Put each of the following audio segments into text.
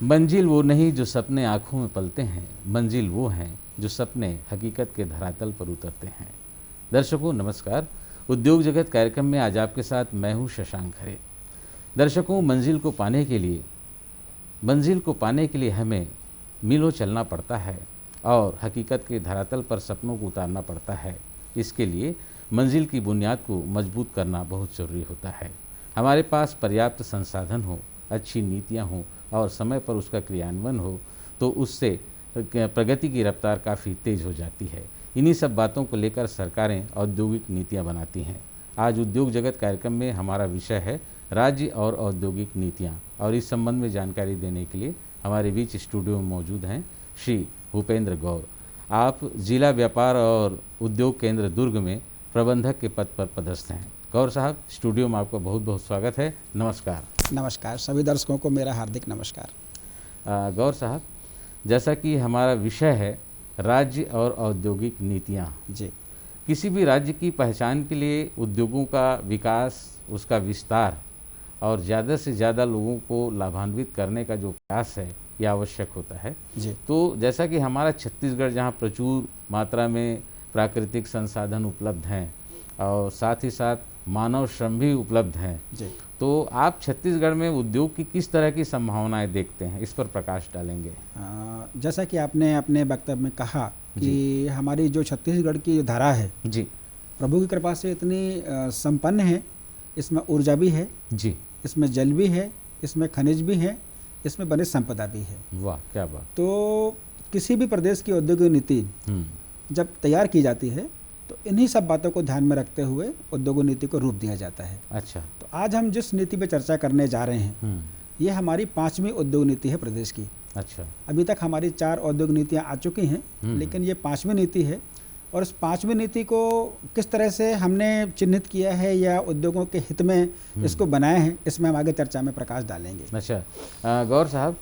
मंजिल वो नहीं जो सपने आँखों में पलते हैं, मंजिल वो हैं जो सपने हकीकत के धरातल पर उतरते हैं। दर्शकों नमस्कार, उद्योग जगत कार्यक्रम में आज आपके साथ मैं हूँ शशांक खरे। दर्शकों, मंजिल को पाने के लिए हमें मीलों चलना पड़ता है और हकीकत के धरातल पर सपनों को उतारना पड़ता है। इसके लिए मंजिल की बुनियाद को मजबूत करना बहुत ज़रूरी होता है। हमारे पास पर्याप्त संसाधन हो, अच्छी नीतियाँ हों और समय पर उसका क्रियान्वयन हो तो उससे प्रगति की रफ्तार काफ़ी तेज़ हो जाती है। इन्हीं सब बातों को लेकर सरकारें औद्योगिक नीतियाँ बनाती हैं। आज उद्योग जगत कार्यक्रम में हमारा विषय है राज्य और औद्योगिक नीतियाँ, और इस संबंध में जानकारी देने के लिए हमारे बीच स्टूडियो में मौजूद हैं श्री भूपेंद्र गौर। आप जिला व्यापार और उद्योग केंद्र दुर्ग में प्रबंधक के पद पर पदस्थ हैं। गौर साहब, स्टूडियो में आपका बहुत बहुत स्वागत है। नमस्कार। नमस्कार, सभी दर्शकों को मेरा हार्दिक नमस्कार। गौर साहब, जैसा कि हमारा विषय है राज्य और औद्योगिक नीतियाँ जी, किसी भी राज्य की पहचान के लिए उद्योगों का विकास, उसका विस्तार और ज़्यादा से ज़्यादा लोगों को लाभान्वित करने का जो प्रयास है ये आवश्यक होता है जी। तो जैसा कि हमारा छत्तीसगढ़ जहाँ प्रचुर मात्रा में प्राकृतिक संसाधन उपलब्ध हैं और साथ ही साथ मानव श्रम भी उपलब्ध हैं, जी। तो आप छत्तीसगढ़ में उद्योग की किस तरह की संभावनाएं देखते हैं, इस पर प्रकाश डालेंगे। जैसा कि आपने अपने वक्तव्य में कहा कि हमारी जो छत्तीसगढ़ की धारा है जी, प्रभु की कृपा से इतनी संपन्न है। इसमें ऊर्जा भी है जी, इसमें जल भी है, इसमें खनिज भी है, इसमें वन्य संपदा भी है। वाह क्या बात। तो किसी भी प्रदेश की औद्योगिक नीति जब तैयार की जाती है तो इन्हीं सब बातों को ध्यान में रखते हुए उद्योग नीति को रूप दिया जाता है। अच्छा। तो आज हम जिस नीति पर चर्चा करने जा रहे हैं ये हमारी 5वीं उद्योग नीति है प्रदेश की। अच्छा। अभी तक हमारी 4 औद्योगिक नीतियाँ आ चुकी हैं, लेकिन ये 5वीं नीति है। और इस 5वीं नीति को किस तरह से हमने चिन्हित किया है या उद्योगों के हित में इसको बनाए हैं, इसमें हम आगे चर्चा में प्रकाश डालेंगे। अच्छा गौर साहब,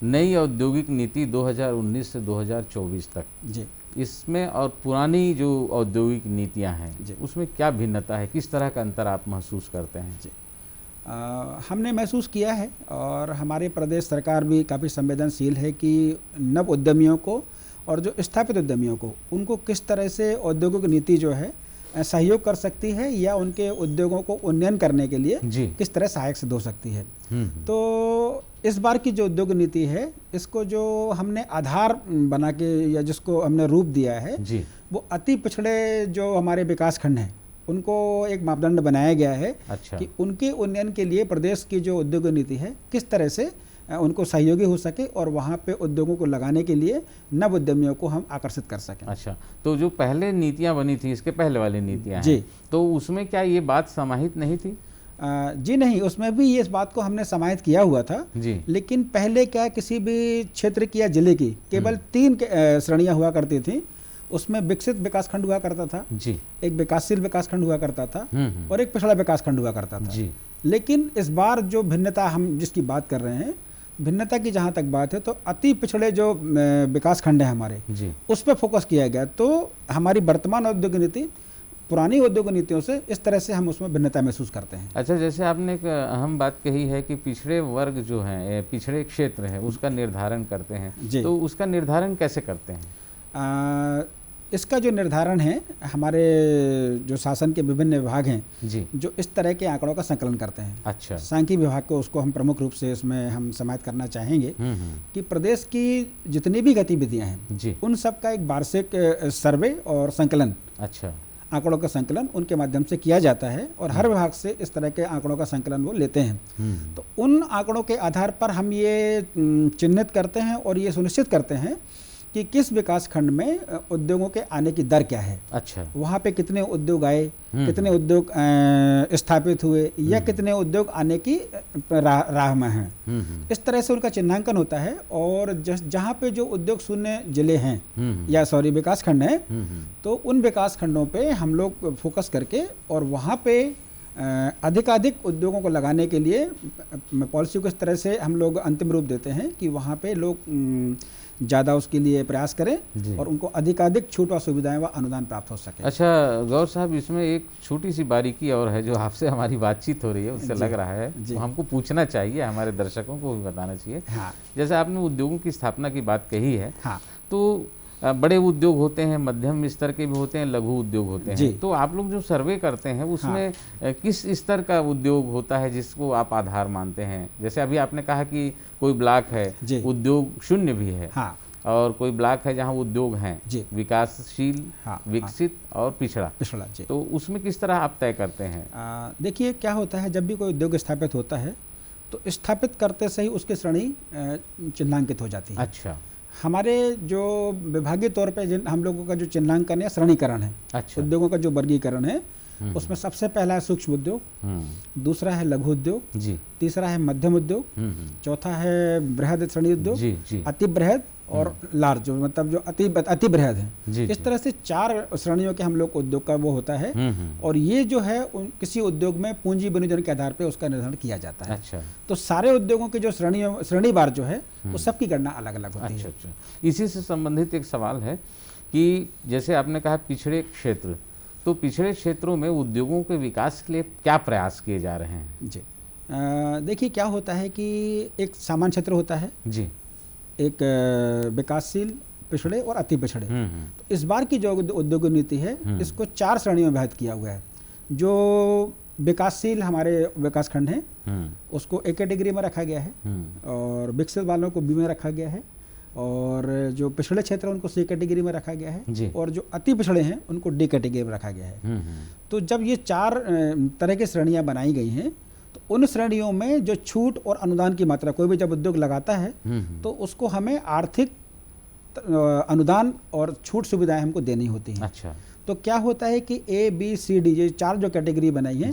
नई औद्योगिक नीति 2019 से 2024 तक जी, इसमें और पुरानी जो औद्योगिक नीतियां हैं जी, उसमें क्या भिन्नता है, किस तरह का अंतर आप महसूस करते हैं। जी, हमने महसूस किया है और हमारे प्रदेश सरकार भी काफ़ी संवेदनशील है कि नव उद्यमियों को और जो स्थापित उद्यमियों को उनको किस तरह से औद्योगिक नीति जो है सहयोग कर सकती है या उनके उद्योगों को उन्नयन करने के लिए किस तरह सहायक सिद्ध हो सकती है। तो इस बार की जो उद्योग नीति है इसको जो हमने आधार बना के या जिसको हमने रूप दिया है वो अति पिछड़े जो हमारे विकास खंड हैं उनको एक मापदंड बनाया गया है। अच्छा। कि उनके उन्नयन के लिए प्रदेश की जो उद्योग नीति है किस तरह से उनको सहयोगी हो सके और वहाँ पे उद्योगों को लगाने के लिए नव उद्यमियों को हम आकर्षित कर सकें। अच्छा, तो जो पहले नीतियाँ बनी थी, इसके पहले वाली नीतियाँ हैं, तो उसमें क्या ये बात समाहित नहीं थी। जी नहीं, उसमें भी ये इस बात को हमने समाहित किया हुआ था जी। लेकिन पहले क्या किसी भी क्षेत्र की या जिले की केवल 3 श्रेणियाँ हुआ करती थी। उसमें विकसित विकास खंड हुआ करता था जी, एक विकासशील विकास खंड हुआ करता था और एक पिछड़ा विकास खंड हुआ करता था जी। लेकिन इस बार जो भिन्नता हम जिसकी बात कर रहे हैं, भिन्नता की जहाँ तक बात है तो अति पिछड़े जो विकास खंड है हमारे जी, उस पर फोकस किया गया। तो हमारी वर्तमान औद्योगिक नीति पुरानी औद्योगिक नीतियों से इस तरह से हम उसमें भिन्नता महसूस करते हैं। अच्छा, जैसे आपने एक अहम बात कही है कि पिछड़े वर्ग जो हैं, पिछड़े क्षेत्र है उसका निर्धारण करते हैं, तो उसका निर्धारण कैसे करते हैं। इसका जो निर्धारण है हमारे जो शासन के विभिन्न विभाग हैं जी, जो इस तरह के आंकड़ों का संकलन करते हैं। अच्छा। सांख्यिकी विभाग को उसको हम प्रमुख रूप से इसमें हम समाहित करना चाहेंगे कि प्रदेश की जितनी भी गतिविधियां हैं जी, उन सब का एक वार्षिक सर्वे और संकलन, अच्छा, आंकड़ों का संकलन उनके माध्यम से किया जाता है और हर विभाग से इस तरह के आंकड़ों का संकलन वो लेते हैं। तो उन आंकड़ों के आधार पर हम ये चिन्हित करते हैं और ये सुनिश्चित करते हैं कि किस विकास खंड में उद्योगों के आने की दर क्या है। अच्छा, वहाँ पे कितने उद्योग आए, कितने उद्योग स्थापित हुए या कितने उद्योग आने की राह में हैं। इस तरह से उनका चिन्हांकन होता है और जहाँ पे जो उद्योग शून्य जिले हैं या विकास खंड हैं तो उन विकास खंडों पे हम लोग फोकस करके और वहाँ पे अधिकाधिक उद्योगों को लगाने के लिए पॉलिसी को इस तरह से हम लोग अंतिम रूप देते हैं कि वहाँ पे लोग ज़्यादा उसके लिए प्रयास करें और उनको अधिकाधिक छूट और सुविधाएं व अनुदान प्राप्त हो सके। अच्छा गौर साहब, इसमें एक छोटी सी बारीकी और है जो आपसे हमारी बातचीत हो रही है उससे लग रहा है तो हमको पूछना चाहिए, हमारे दर्शकों को भी बताना चाहिए। हाँ। जैसे आपने उद्योगों की स्थापना की बात कही है, हाँ। तो बड़े उद्योग होते हैं, मध्यम स्तर के भी होते हैं, लघु उद्योग होते हैं, तो आप लोग जो सर्वे करते हैं उसमें किस स्तर का उद्योग होता है जिसको आप आधार मानते हैं? जैसे अभी आपने कहा कि कोई ब्लॉक है उद्योग शून्य भी है, और कोई ब्लॉक है जहाँ उद्योग हैं विकासशील, विकसित और पिछड़ा, तो उसमें किस तरह आप तय करते हैं? देखिए क्या होता है, जब भी कोई उद्योग स्थापित होता है तो स्थापित करते से ही उसकी श्रेणी चिन्हांकित हो जाती है। अच्छा। हमारे जो विभागीय तौर पे हम लोगों का जो चिन्हांकन या श्रेणीकरण है, अच्छा, उद्योगों का जो वर्गीकरण है, उसमें सबसे पहला है सूक्ष्म उद्योग, दूसरा है लघु उद्योग, तीसरा है मध्यम उद्योग, चौथा है बृहद श्रेणी उद्योग, अति बृहद और लार्ज, जो मतलब जो अति बृहद है। इस तरह से 4 श्रेणियों के हम लोग उद्योग का वो होता है, और ये जो है किसी उद्योग में पूंजी विनियोजन के आधार पे उसका निर्धारण किया जाता है। अच्छा। तो सारे उद्योगों की जो श्रेणीवार जो है वो सबकी गणना अलग अलग होती है। अच्छा। इसी से संबंधित एक सवाल है कि जैसे आपने कहा पिछड़े क्षेत्र, तो पिछड़े क्षेत्रों में उद्योगों के विकास के लिए क्या प्रयास किए जा रहे हैं? जी देखिए क्या होता है कि एक सामान्य क्षेत्र होता है जी, एक विकासशील, पिछड़े और अति पिछड़े। तो इस बार की जो उद्योग नीति है इसको 4 श्रेणियों में विभाजित किया हुआ है। जो विकासशील हमारे विकास खंड हैं उसको A कैटेगरी में रखा गया है, और विकसित वालों को B में रखा गया है, और जो पिछड़े क्षेत्र है उनको C कैटेगरी में रखा गया है, और जो अति पिछड़े हैं उनको D कैटेगरी में रखा गया है। तो जब ये 4 तरह की श्रेणियां बनाई गई हैं तो उन श्रेणियों में जो छूट और अनुदान की मात्रा, कोई भी जब उद्योग लगाता है तो उसको हमें आर्थिक अनुदान और छूट सुविधाएं हमको देनी होती हैं। अच्छा। तो क्या होता है कि A, B, C, D ये 4 जो कैटेगरी बनाई है,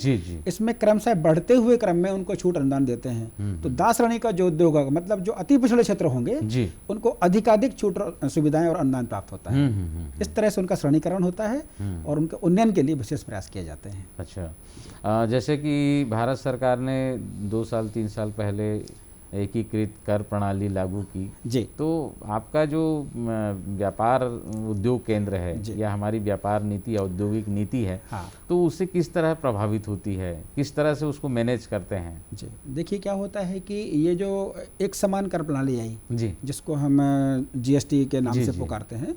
इसमें क्रमशः बढ़ते हुए क्रम में उनको छूट अनुदान देते हैं। तो 10 श्रेणी का जो उद्योग होगा, मतलब जो अति पिछड़े क्षेत्र होंगे, उनको अधिकाधिक छूट सुविधाएं और अनुदान प्राप्त होता है। इस तरह से उनका श्रेणीकरण होता है और उनके उन्नयन के लिए विशेष प्रयास किए जाते हैं। अच्छा, जैसे कि भारत सरकार ने 2 साल 3 साल पहले एकीकृत कर प्रणाली लागू की जी, तो आपका जो व्यापार उद्योग केंद्र है या हमारी व्यापार नीति या औद्योगिक नीति है, तो उससे किस तरह प्रभावित होती है, किस तरह से उसको मैनेज करते हैं? जी देखिए क्या होता है कि ये जो एक समान कर प्रणाली आई जी, जिसको हम GST के नाम से पुकारते हैं,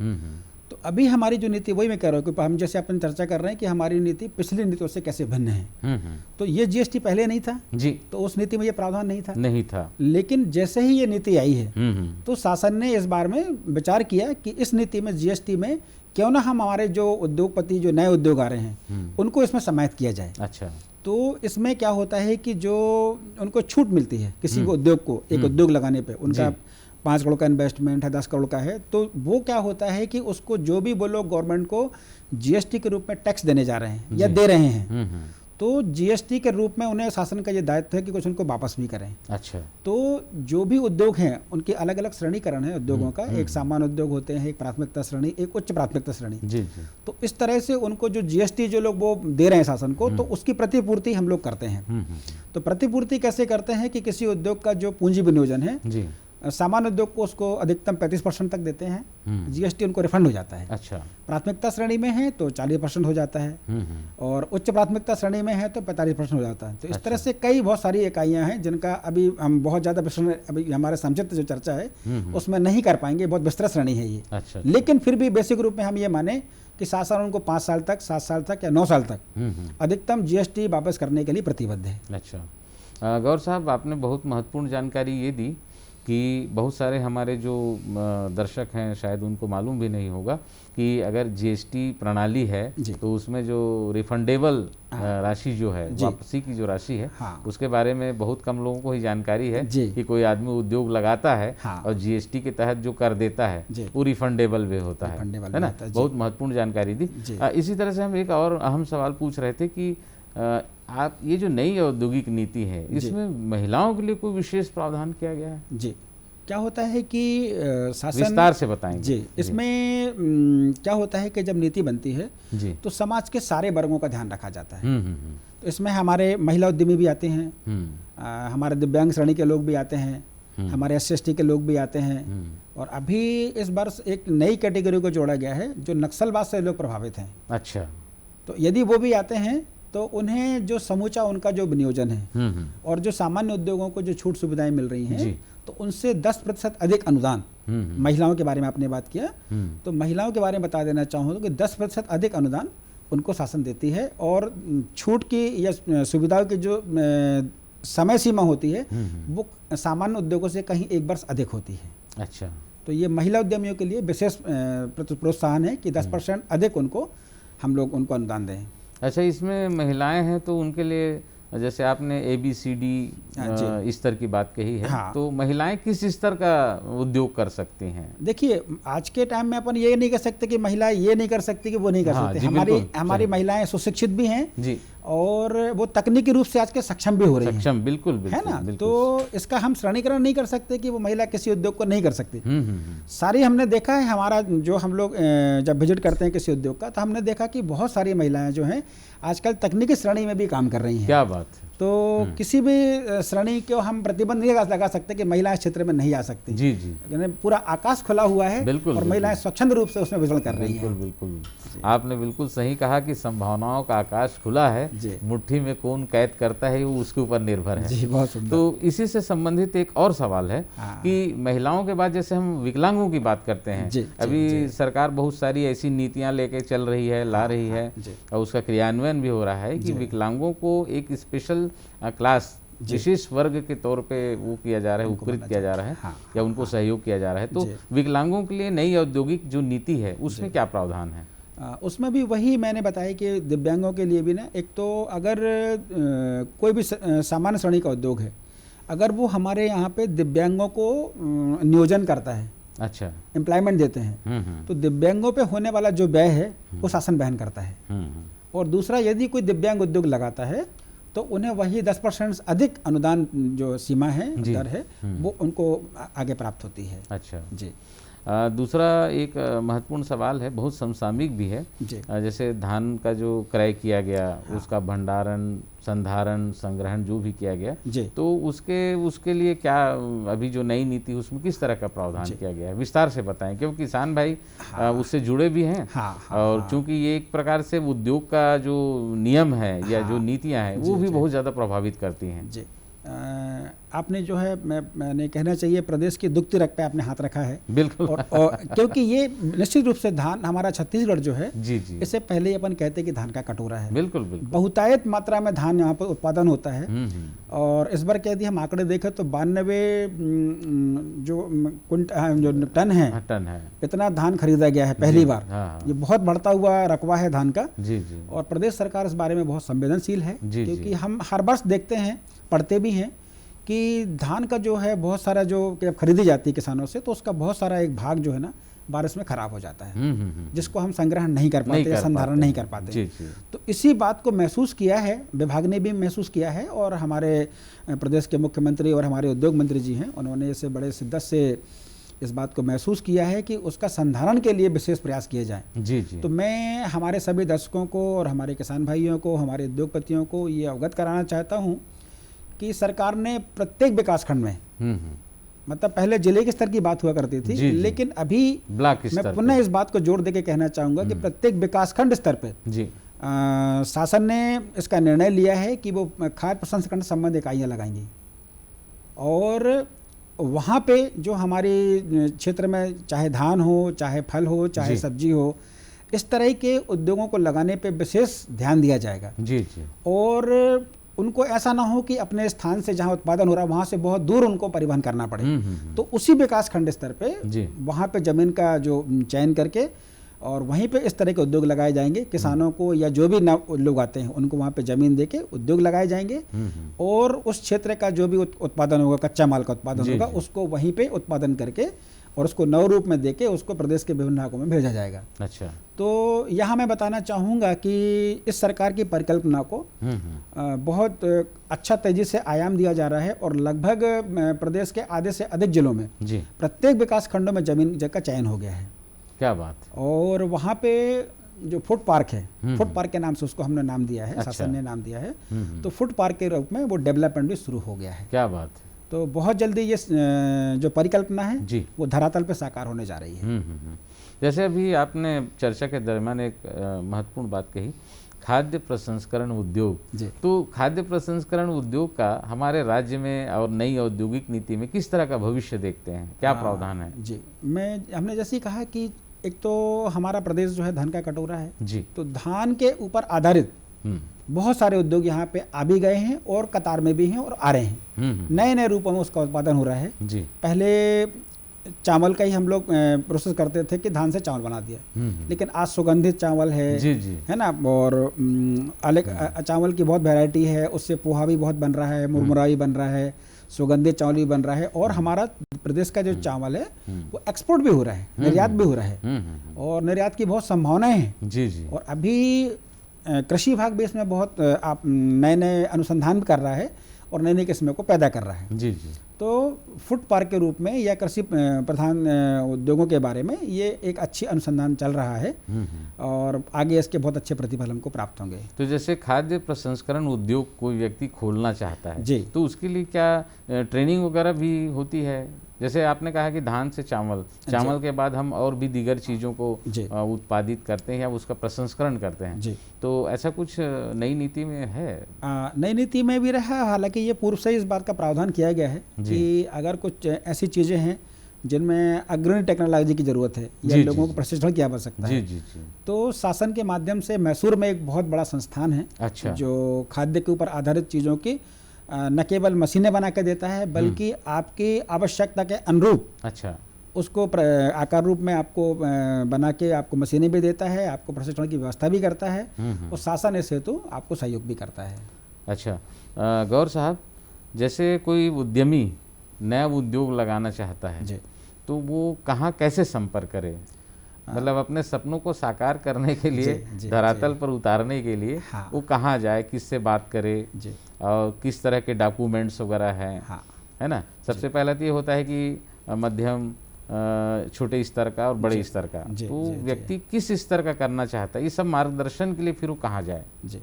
तो अभी हमारी जो नीति, वही मैं कह रहा हूँ कि हम जैसे अपन चर्चा कर रहे हैं कि हमारी नीति पिछली नीतियों से कैसे भिन्न है। तो ये GST पहले नहीं था जी, तो उस नीति में ये प्रावधान नहीं था। लेकिन जैसे ही ये नीति आई है तो शासन ने इस बार में विचार किया कि इस नीति में GST में क्यों ना हम हमारे जो उद्योगपति, जो नए उद्योग आ रहे हैं, उनको इसमें समाहित किया जाए। अच्छा। तो इसमें क्या होता है कि जो उनको छूट मिलती है किसी को उद्योग को, एक उद्योग लगाने पे उनका 5 करोड़ का इन्वेस्टमेंट है, 10 करोड़ का है, तो वो क्या होता है कि उसको जो भी वो लोग गवर्नमेंट को GST के रूप में टैक्स देने जा रहे हैं या दे रहे हैं, तो GST के रूप में उन्हें शासन का ये दायित्व है कि कुछ उनको वापस भी करें। अच्छा। तो जो भी उद्योग हैं उनकी अलग अलग श्रेणीकरण है उद्योगों का, एक सामान्य उद्योग होते हैं, एक प्राथमिकता श्रेणी, एक उच्च प्राथमिकता श्रेणी। जी। तो इस तरह से उनको जो GST जो लोग वो दे रहे हैं शासन को, तो उसकी प्रतिपूर्ति हम लोग करते हैं। तो प्रतिपूर्ति कैसे करते हैं कि किसी उद्योग का जो पूंजी विनियोजन है, सामान्य उद्योग को उसको अधिकतम 35% तक देते हैं, GST उनको रिफंड हो जाता है। अच्छा। प्राथमिकता श्रेणी में है तो 40% हो जाता है, और उच्च प्राथमिकता श्रेणी में है तो 45% हो जाता है। तो इस तरह से कई बहुत सारी इकाइयां हैं जिनका अभी हम बहुत ज़्यादा अभी हमारे संक्षिप्त जो चर्चा है उसमें नहीं कर पाएंगे, बहुत विस्तृत श्रेणी है ये। अच्छा। लेकिन फिर भी बेसिक रूप में हम ये माने कि शासन उनको 5 साल तक, 7 साल तक या 9 साल तक अधिकतम GST वापस करने के लिए प्रतिबद्ध है। अच्छा, गौर साहब आपने बहुत महत्वपूर्ण जानकारी ये दी कि बहुत सारे हमारे जो दर्शक हैं शायद उनको मालूम भी नहीं होगा कि अगर GST प्रणाली है तो उसमें जो रिफंडेबल राशि जो है, वापसी की जो राशि है, उसके बारे में बहुत कम लोगों को ही जानकारी है कि कोई आदमी उद्योग लगाता है और GST के तहत जो कर देता है वो रिफंडेबल भी होता है ना। बहुत महत्वपूर्ण जानकारी दी। इसी तरह से हम एक और अहम सवाल पूछ रहे थे कि आप ये जो नई औद्योगिक नीति है इसमें महिलाओं के लिए कोई विशेष प्रावधान किया गया है? जी क्या होता है कि शासन, विस्तार से बताएंगे जी। इसमें क्या होता है कि जब नीति बनती है जी, तो समाज के सारे वर्गों का ध्यान रखा जाता है। तो इसमें हमारे महिला उद्यमी भी आते हैं, हमारे दिव्यांग श्रेणी के लोग भी आते हैं, हमारे SC/ST के लोग भी आते हैं, और अभी इस वर्ष एक नई कैटेगरी को जोड़ा गया है जो नक्सलवाद से लोग प्रभावित हैं। अच्छा। तो यदि वो भी आते हैं तो उन्हें जो समूचा उनका जो विनियोजन है और जो सामान्य उद्योगों को जो छूट सुविधाएं मिल रही हैं, तो उनसे 10% अधिक अनुदान, महिलाओं के बारे में आपने बात किया, तो महिलाओं के बारे में बता देना चाहूँ कि 10% अधिक अनुदान उनको शासन देती है, और छूट की या सुविधाओं की जो समय सीमा होती है वो सामान्य उद्योगों से कहीं 1 वर्ष अधिक होती है। अच्छा। तो ये महिला उद्यमियों के लिए विशेष प्रोत्साहन है कि 10% अधिक उनको हम लोग उनको अनुदान दें। अच्छा, इसमें महिलाएं हैं तो उनके लिए जैसे आपने ABCD स्तर की बात कही है, हाँ। तो महिलाएं किस स्तर का उद्योग कर सकती हैं? देखिए, आज के टाइम में अपन ये नहीं कह सकते कि महिलाएं ये नहीं कर सकती कि वो नहीं कर सकती। हमारी महिलाएं सुशिक्षित भी हैं जी, और वो तकनीकी रूप से आज के सक्षम भी हो रही हैं। सक्षम, बिल्कुल, है ना। तो इसका हम श्रेणीकरण नहीं कर सकते कि वो महिला किसी उद्योग को नहीं कर सकती। सारी हमने देखा है, हमारा जो हम लोग जब विजिट करते हैं किसी उद्योग का, तो हमने देखा कि बहुत सारी महिलाएं जो हैं आजकल तकनीकी श्रेणी में भी काम कर रही हैं। क्या बात है। तो किसी भी श्रेणी को हम प्रतिबंध नहीं लगा सकते कि महिलाएं इस क्षेत्र में नहीं आ सकती। जी जी, पूरा आकाश खुला हुआ है, बिल्कुल, और महिलाएं स्वच्छंद रूप से उसमें विचरण कर रही हैं। बिल्कुल बिल्कुल, आपने बिल्कुल सही कहा कि संभावनाओं का आकाश खुला है, मुट्ठी में कौन कैद करता है वो उसके ऊपर निर्भर है। जी, बहुत सुंदर। तो इसी से संबंधित एक और सवाल है कि महिलाओं के बाद जैसे हम विकलांगों की बात करते हैं, अभी सरकार बहुत सारी ऐसी नीतियां लेके चल रही है, ला रही है, और उसका क्रियान्वयन भी हो रहा है कि विकलांगों को एक स्पेशल क्लास, विशेष वर्ग के तौर पे वो किया जा रहा है, उपकृत किया जा रहा है, या उनको सहयोग किया जा रहा है। तो विकलांगों के लिए नई औद्योगिक जो नीति है उसमें क्या प्रावधान है? उसमें भी वही मैंने बताया कि दिव्यांगों के लिए भी ना, एक तो अगर कोई भी सामान्य श्रेणी का उद्योग है, अगर वो हमारे यहाँ पे दिव्यांगों को नियोजन करता है, अच्छा, एम्प्लॉयमेंट देते हैं, तो दिव्यांगों पे होने वाला जो व्यय है वो शासन वहन करता है। और दूसरा, यदि कोई दिव्यांग उद्योग लगाता है तो उन्हें वही 10% अधिक अनुदान जो सीमा है, दर है, वो उनको आगे प्राप्त होती है। अच्छा जी। दूसरा एक महत्वपूर्ण सवाल है, बहुत समसामयिक भी है, जैसे धान का जो क्रय किया गया, उसका भंडारण, संधारण, संग्रहण जो भी किया गया, तो उसके लिए क्या अभी जो नई नीति उसमें किस तरह का प्रावधान किया गया है? विस्तार से बताएं, क्योंकि किसान भाई उससे जुड़े भी हैं, और चूंकि ये एक प्रकार से उद्योग का जो नियम है या जो नीतियां हैं वो भी बहुत ज़्यादा प्रभावित करती हैं। जी, आपने जो है मैंने कहना चाहिए प्रदेश की दुखती रग पे आपने हाथ रखा है। बिल्कुल। और क्योंकि ये निश्चित रूप से धान हमारा छत्तीसगढ़ जो है, जी जी, इससे पहले अपन कहते हैं कि धान का कटोरा है। बिल्कुल बिल्कुल, बहुतायत मात्रा में धान यहाँ पर उत्पादन होता है। और इस बार यदि हम आंकड़े देखें तो 92 जो टन है, इतना धान खरीदा गया है पहली बार। ये बहुत बढ़ता हुआ रकबा है धान का। जी जी, और प्रदेश सरकार इस बारे में बहुत संवेदनशील है, क्योंकि हम हर वर्ष देखते हैं, पढ़ते भी हैं कि धान का जो है बहुत सारा जो खरीदी जाती है किसानों से, तो उसका बहुत सारा एक भाग जो है ना बारिश में खराब हो जाता है, जिसको हम संग्रहण नहीं कर पाते या संधारण नहीं कर पाते। तो इसी बात को महसूस किया है, विभाग ने भी महसूस किया है, और हमारे प्रदेश के मुख्यमंत्री और हमारे उद्योग मंत्री जी हैं, उन्होंने इसे बड़े शिद्दत से इस बात को महसूस किया है कि उसका संधारण के लिए विशेष प्रयास किए जाएं। जी जी। तो मैं हमारे सभी दर्शकों को और हमारे किसान भाइयों को, हमारे उद्योगपतियों को ये अवगत कराना चाहता हूँ कि सरकार ने प्रत्येक विकासखंड में, मतलब पहले जिले के स्तर की बात हुआ करती थी, लेकिन अभी ब्लॉक स्तर मैं पुनः इस बात को जोड़ देके कहना चाहूँगा कि प्रत्येक विकासखंड स्तर पे शासन ने इसका निर्णय लिया है कि वो खाद्य प्रसंस्करण संबंध इकाइयाँ लगाएंगी, और वहाँ पे जो हमारे क्षेत्र में चाहे धान हो, चाहे फल हो, चाहे सब्जी हो, इस तरह के उद्योगों को लगाने पे विशेष ध्यान दिया जाएगा। जी जी। और उनको ऐसा ना हो कि अपने स्थान से जहाँ उत्पादन हो रहा है वहाँ से बहुत दूर उनको परिवहन करना पड़े। तो उसी विकास खंड स्तर पे वहाँ पे जमीन का जो चयन करके और वहीं पे इस तरह के उद्योग लगाए जाएंगे। किसानों को या जो भी लोग आते हैं उनको वहाँ पे जमीन देके उद्योग लगाए जाएंगे, और उस क्षेत्र का जो भी उत्पादन होगा, कच्चा माल का उत्पादन होगा, उसको वहीं पे उत्पादन करके और उसको नव रूप में देके उसको प्रदेश के विभिन्न भागों में भेजा जाएगा। अच्छा। तो यहाँ मैं बताना चाहूँगा कि इस सरकार की परिकल्पना को बहुत अच्छा तेजी से आयाम दिया जा रहा है और लगभग प्रदेश के आधे से अधिक जिलों में जी प्रत्येक विकास खंडों में जमीन का चयन हो गया है। क्या बात। और वहाँ पे जो फूड पार्क है, फूड पार्क के नाम से उसको हमने नाम दिया है, अच्छा। शासन ने नाम दिया है, तो फूड पार्क के रूप में वो डेवलपमेंट भी शुरू हो गया है। क्या बात है। तो बहुत जल्दी ये जो परिकल्पना है जी वो धरातल पे साकार होने जा रही है। जैसे अभी आपने चर्चा के दरमियान एक महत्वपूर्ण बात कही, खाद्य प्रसंस्करण उद्योग। तो खाद्य प्रसंस्करण उद्योग का हमारे राज्य में और नई औद्योगिक नीति में किस तरह का भविष्य देखते हैं, क्या प्रावधान है? जी हमने जैसे ही कहा कि एक तो हमारा प्रदेश जो है धान का कटोरा है जी, तो धान के ऊपर आधारित बहुत सारे उद्योग यहाँ पे आ भी गए हैं और कतार में भी हैं और आ रहे हैं। नए नए रूपों में उसका उत्पादन हो रहा है जी। पहले चावल का ही हम लोग प्रोसेस करते थे कि धान से चावल बना दिया, लेकिन आज सुगंधित चावल है जी जी, है ना, और अलग चावल की बहुत वैरायटी है, उससे पोहा भी बहुत बन रहा है, मुरमुरा भी बन रहा है, सुगंधित चावल भी बन रहा है, और हमारा प्रदेश का जो चावल है वो एक्सपोर्ट भी हो रहा है, निर्यात भी हो रहा है, और निर्यात की बहुत संभावनाएं हैं जी जी। और अभी कृषि विभाग भी इसमें बहुत नए नए अनुसंधान कर रहा है और नई नई किस्मों को पैदा कर रहा है जी जी। तो फूड पार्क के रूप में या कृषि प्रधान उद्योगों के बारे में ये एक अच्छी अनुसंधान चल रहा है और आगे इसके बहुत अच्छे प्रतिफल हमको प्राप्त होंगे। तो जैसे खाद्य प्रसंस्करण उद्योग कोई व्यक्ति खोलना चाहता है जी, तो उसके लिए क्या ट्रेनिंग वगैरह भी होती है? जैसे आपने कहा कि धान से चावल के बाद हम और भी दीगर चीज़ों को उत्पादित करते हैं या उसका प्रसंस्करण करते हैं जी, तो ऐसा कुछ नई नीति में है? नई नीति में भी रहा, हालांकि ये पूर्व से इस बात का प्रावधान किया गया है कि अगर कुछ ऐसी चीज़ें हैं जिनमें अग्रणी टेक्नोलॉजी की जरूरत है या लोगों को प्रशिक्षण की आवश्यकता है जी, तो शासन के माध्यम से मैसूर में एक बहुत बड़ा संस्थान है अच्छा, जो खाद्य के ऊपर आधारित चीज़ों की न केवल मशीनें बना के देता है बल्कि आपकी आवश्यकता के अनुरूप अच्छा उसको आकार रूप में आपको बना के आपको मशीनें भी देता है, आपको प्रशिक्षण की व्यवस्था भी करता है और शासन इस हेतु आपको सहयोग भी करता है। अच्छा गौर साहब, जैसे कोई उद्यमी नया उद्योग लगाना चाहता है जी, तो वो कहाँ कैसे संपर्क करे? मतलब अपने सपनों को साकार करने के लिए धरातल पर उतारने के लिए हाँ, वो कहाँ जाए, किससे बात करे और किस तरह के डॉक्यूमेंट्स वगैरह हैं हाँ, है ना? सबसे पहला तो ये होता है कि मध्यम छोटे स्तर का और बड़े स्तर का, तो व्यक्ति किस स्तर का करना चाहता है, ये सब मार्गदर्शन के लिए फिर वो कहाँ जाए? जी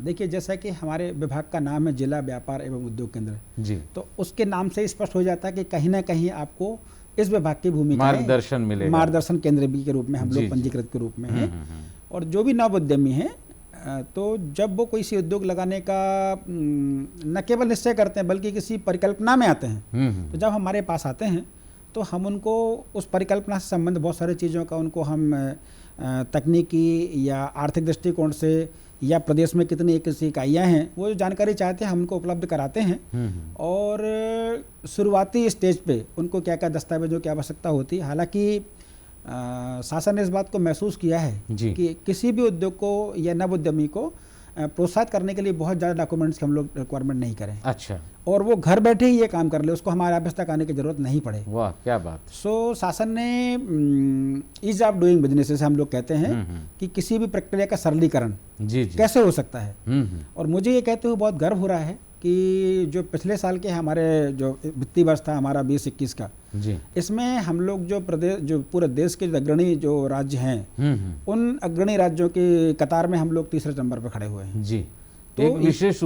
देखिए, जैसा कि हमारे विभाग का नाम है जिला व्यापार एवं उद्योग केंद्र जी, तो उसके नाम से स्पष्ट हो जाता है कि कहीं ना कहीं आपको इस विभाग की भूमिका मार्गदर्शन मिलेगा, मार्गदर्शन केंद्र भी के रूप में हम लोग पंजीकृत के रूप में हैं। और जो भी नव उद्यमी हैं तो जब वो कोई सी उद्योग लगाने का न केवल निश्चय करते हैं बल्कि किसी परिकल्पना में आते हैं, तो जब हमारे पास आते हैं तो हम उनको उस परिकल्पना से संबंध बहुत सारी चीज़ों का उनको हम तकनीकी या आर्थिक दृष्टिकोण से या प्रदेश में कितनी कृषि इकाइयाँ हैं वो जो जानकारी चाहते हैं हम उनको उपलब्ध कराते हैं और शुरुआती स्टेज पे उनको क्या क्या दस्तावेजों की आवश्यकता होती है। हालांकि शासन ने इस बात को महसूस किया है कि किसी भी उद्योग को या नव उद्यमी को प्रोत्साहित करने के लिए बहुत ज़्यादा डॉक्यूमेंट्स की हम लोग रिक्वायरमेंट नहीं करें अच्छा, और वो घर बैठे ही ये काम कर ले, उसको हमारे ऑफिस तक आने की जरूरत नहीं पड़े। वाह क्या बात। सो शासन ने ईज ऑफ डूइंग बिजनेस से हम लोग कहते हैं कि किसी भी प्रक्रिया का सरलीकरण जी कैसे हो सकता है। और मुझे ये कहते हुए बहुत गर्व हो रहा है कि जो पिछले साल के हमारे जो वित्तीय वर्ष था हमारा 2021 का जी, इसमें हम लोग जो प्रदेश जो पूरे देश के अग्रणी जो राज्य हैं उन अग्रणी राज्यों की कतार में हम लोग तीसरे नंबर पर खड़े हुए हैं जी। तो एक विशेष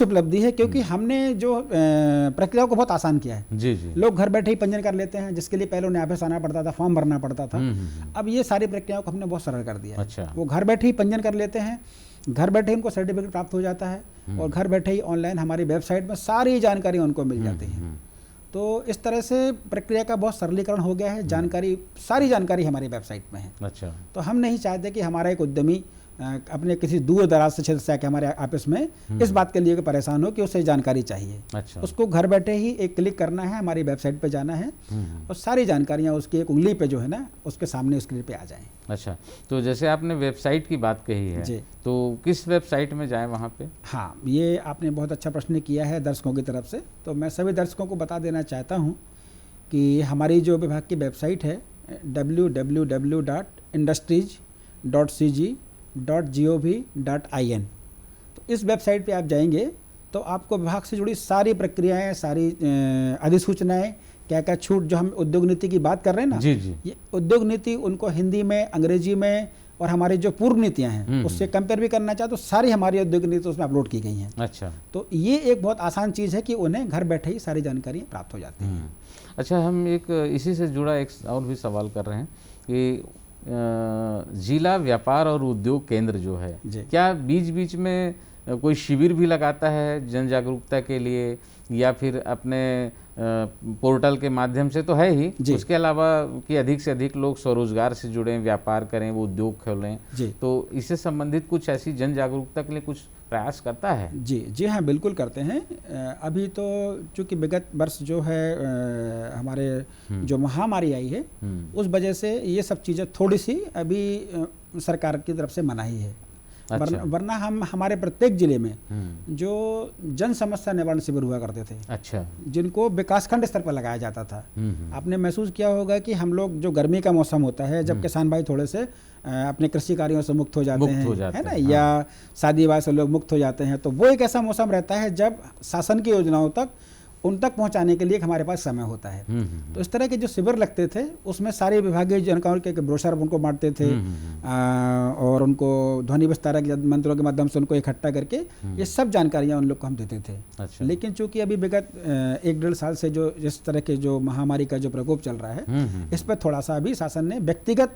उपलब्धि है क्योंकि हमने जो प्रक्रिया को बहुत आसान किया है जी जी। लोग घर बैठे ही पंजीयन कर लेते हैं, जिसके लिए पहले उन्हें ऑफिस आना पड़ता था, फॉर्म भरना पड़ता था। अब ये सारी प्रक्रियाओं को हमने बहुत सरल कर दिया अच्छा। वो घर बैठे ही पंजीयन कर लेते हैं, घर बैठे ही उनको सर्टिफिकेट प्राप्त हो जाता है और घर बैठे ही ऑनलाइन हमारी वेबसाइट में सारी जानकारी उनको मिल जाती है। तो इस तरह से प्रक्रिया का बहुत सरलीकरण हो गया है, जानकारी सारी जानकारी हमारी वेबसाइट में है अच्छा। तो हम नहीं चाहते कि हमारा एक उद्यमी अपने किसी दूर दराज से क्षेत्र से आके हमारे ऑफिस में इस बात के लिए परेशान हो कि उसे जानकारी चाहिए अच्छा। उसको घर बैठे ही एक क्लिक करना है, हमारी वेबसाइट पे जाना है और सारी जानकारियाँ उसकी एक उंगली पे जो है ना उसके सामने स्क्रीन पे आ जाएं। अच्छा, तो जैसे आपने वेबसाइट की बात कही है जी, तो किस वेबसाइट में जाएं वहाँ पे? हाँ, ये आपने बहुत अच्छा प्रश्न किया है दर्शकों की तरफ से। तो मैं सभी दर्शकों को बता देना चाहता हूँ कि हमारी जो विभाग की वेबसाइट है www.industries.cg.gov.in, तो इस वेबसाइट पे आप जाएंगे तो आपको विभाग से जुड़ी सारी प्रक्रियाएं, सारी अधिसूचनाएं, क्या क्या छूट, जो हम उद्योग नीति की बात कर रहे हैं ना, जी जी, ये उद्योग नीति उनको हिंदी में, अंग्रेजी में और हमारी जो पूर्व नीतियां हैं उससे कंपेयर भी करना चाहे तो सारी हमारी औद्योगिक नीति उसमें अपलोड की गई हैं। अच्छा, तो ये एक बहुत आसान चीज़ है कि उन्हें घर बैठे ही सारी जानकारियाँ प्राप्त हो जाती हैं। अच्छा, हम एक इसी से जुड़ा एक और भी सवाल कर रहे हैं कि जिला व्यापार और उद्योग केंद्र जो है, क्या बीच बीच में कोई शिविर भी लगाता है जन जागरूकता के लिए, या फिर अपने पोर्टल के माध्यम से तो है ही, उसके अलावा कि अधिक से अधिक लोग स्वरोजगार से जुड़ें, व्यापार करें, वो उद्योग खोलें, तो इससे संबंधित कुछ ऐसी जन जागरूकता के लिए कुछ प्रयास करता है? जी हाँ, बिल्कुल करते हैं। अभी तो चूँकि विगत वर्ष जो है हमारे जो महामारी आई है उस वजह से ये सब चीज़ें थोड़ी सी अभी सरकार की तरफ से मनाही है। अच्छा। वरना हम हमारे प्रत्येक जिले में जो जन समस्या निवारण शिविर हुआ करते थे, अच्छा, जिनको विकासखंड स्तर पर लगाया जाता था। आपने महसूस किया होगा कि हम लोग जो गर्मी का मौसम होता है, जब किसान भाई थोड़े से अपने कृषि कार्यों से मुक्त हो जाते हैं, है ना, या शादी विवाह से लोग मुक्त हो जाते हैं, तो वो एक ऐसा मौसम रहता है जब शासन की योजनाओं तक उन तक पहुंचाने के लिए हमारे पास समय होता है। तो इस तरह के जो शिविर लगते थे उसमें सारे विभागीय जानकारियों के ब्रोशर उनको बांटते थे और उनको ध्वनि विस्तारक मंत्रों के माध्यम से उनको इकट्ठा करके ये सब जानकारियां उन लोग को हम देते थे। अच्छा। लेकिन चूंकि अभी विगत 1-1.5 साल से जो इस तरह के जो महामारी का जो प्रकोप चल रहा है, इस पर थोड़ा सा अभी शासन ने व्यक्तिगत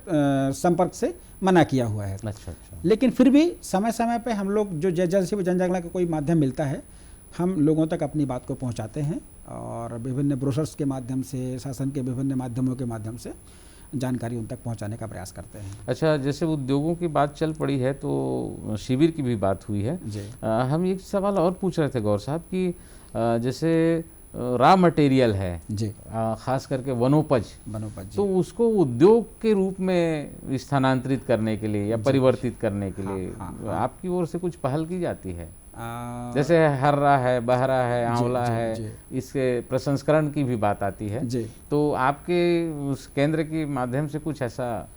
संपर्क से मना किया हुआ है। अच्छा। लेकिन फिर भी समय समय पर हम लोग जो जैसे भी जनजागरण का कोई माध्यम मिलता है, हम लोगों तक अपनी बात को पहुंचाते हैं और विभिन्न ब्रोशर्स के माध्यम से, शासन के विभिन्न माध्यमों के माध्यम से जानकारी उन तक पहुंचाने का प्रयास करते हैं। अच्छा, जैसे उद्योगों की बात चल पड़ी है तो शिविर की भी बात हुई है। हम एक सवाल और पूछ रहे थे गौर साहब कि जैसे रॉ मटेरियल है जी, खास करके वनोपज, तो उसको उद्योग के रूप में स्थानांतरित करने के लिए या परिवर्तित करने के लिए आपकी ओर से कुछ पहल की जाती है? जैसे हर्रा है, बहरा है, आंवला है, इसके प्रसंस्करण की भी बात आती है, तो आपके उस केंद्र के माध्यम से कुछ ऐसा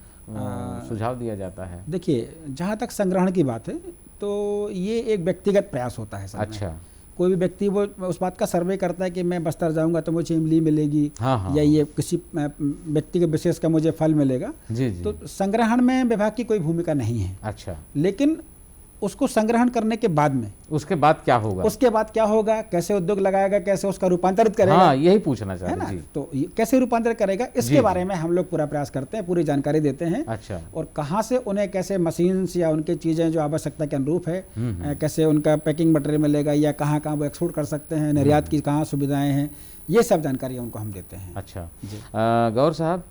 सुझाव दिया जाता है? देखिए, जहाँ तक संग्रहण की बात है तो ये एक व्यक्तिगत प्रयास होता है। अच्छा, कोई भी व्यक्ति वो उस बात का सर्वे करता है कि मैं बस्तर जाऊंगा तो मुझे इमली मिलेगी, या ये किसी व्यक्ति के विशेष का मुझे फल मिलेगा। जी। तो संग्रहण में विभाग की कोई भूमिका नहीं है। अच्छा। लेकिन उसको संग्रहण करने के बाद में उसके बाद क्या होगा, कैसे उद्योग लगाएगा, कैसे उसका रूपांतरित करेगा, यही पूछना चाहते हैं ना, तो कैसे रूपांतरित करेगा, इसके बारे में हम लोग पूरा प्रयास करते हैं, पूरी जानकारी देते हैं। अच्छा। और कहाँ से उन्हें कैसे मशीन या उनकी चीजें जो आवश्यकता के अनुरूप है, कैसे उनका पैकिंग मटेरियल मिलेगा, या कहाँ वो एक्सपोर्ट कर सकते हैं, निर्यात की कहाँ सुविधाएं हैं, ये सब जानकारी उनको हम देते हैं। अच्छा। गौर साहब,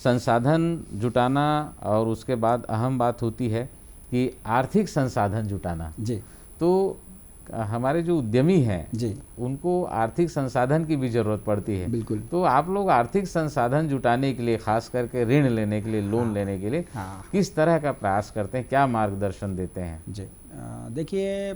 संसाधन जुटाना और उसके बाद अहम बात होती है कि आर्थिक संसाधन जुटाना जी, तो हमारे जो उद्यमी हैं जी, उनको आर्थिक संसाधन की भी जरूरत पड़ती है। बिल्कुल। तो आप लोग आर्थिक संसाधन जुटाने के लिए, खास करके ऋण लेने के लिए, लोन लेने के लिए किस तरह का प्रयास करते हैं, क्या मार्गदर्शन देते हैं? जी, देखिए,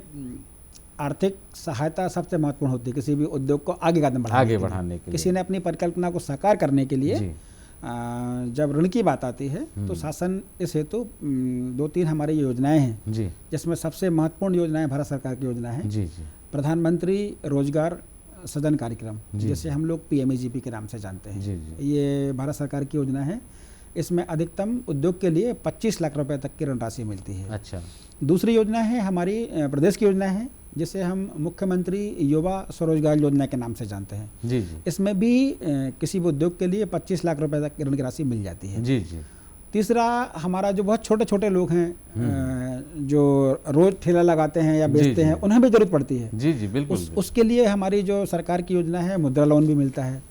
आर्थिक सहायता सबसे महत्वपूर्ण होती है किसी भी उद्योग को आगे कदम बढ़ाने के लिए। किसी ने अपनी परिकल्पना को साकार करने के लिए जब ऋण की बात आती है तो शासन इस हेतु 2-3 हमारी योजनाएं हैं जी, जिसमें सबसे महत्वपूर्ण योजनाएं भारत सरकार की योजना है जी जी। प्रधानमंत्री रोजगार सृजन कार्यक्रम, जिसे हम लोग PMEGP के नाम से जानते हैं जी जी। ये भारत सरकार की योजना है। इसमें अधिकतम उद्योग के लिए 25 लाख रुपए तक की ऋण राशि मिलती है। अच्छा। दूसरी योजना है हमारी प्रदेश की योजना है, जिसे हम मुख्यमंत्री युवा स्वरोजगार योजना के नाम से जानते हैं जी जी। इसमें भी किसी भी उद्योग के लिए 25 लाख रुपए तक की ऋण की राशि मिल जाती है जी जी। तीसरा, हमारा जो बहुत छोटे छोटे लोग हैं जो रोज ठेला लगाते हैं या बेचते हैं, उन्हें भी जरूरत पड़ती है जी जी, बिल्कुल। उसके लिए हमारी जो सरकार की योजना है, मुद्रा लोन भी मिलता है।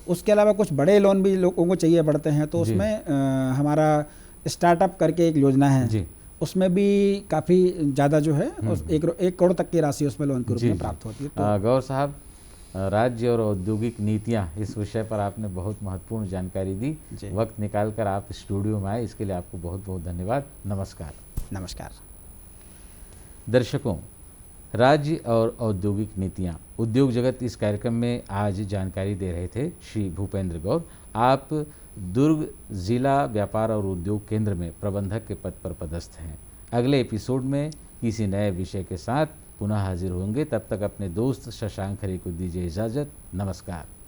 उसके अलावा कुछ बड़े लोन भी लोगों को चाहिए पड़ते हैं, तो उसमें हमारा स्टार्टअप करके एक योजना है जी, उसमें भी काफ़ी ज़्यादा जो है 1 करोड़ तक की राशि उसमें लोन के रूप में प्राप्त होती है। तो गौर साहब, राज्य और औद्योगिक नीतियाँ, इस विषय पर आपने बहुत महत्वपूर्ण जानकारी दी। वक्त निकाल कर आप स्टूडियो में आए, इसके लिए आपको बहुत बहुत धन्यवाद। नमस्कार। नमस्कार। दर्शकों, राज्य और औद्योगिक नीतियाँ। उद्योग जगत इस कार्यक्रम में आज जानकारी दे रहे थे श्री भूपेंद्र गौर। आप दुर्ग जिला व्यापार और उद्योग केंद्र में प्रबंधक के पद पर पदस्थ हैं। अगले एपिसोड में किसी नए विषय के साथ पुनः हाजिर होंगे। तब तक अपने दोस्त शशांक खरे को दीजिए इजाज़त। नमस्कार।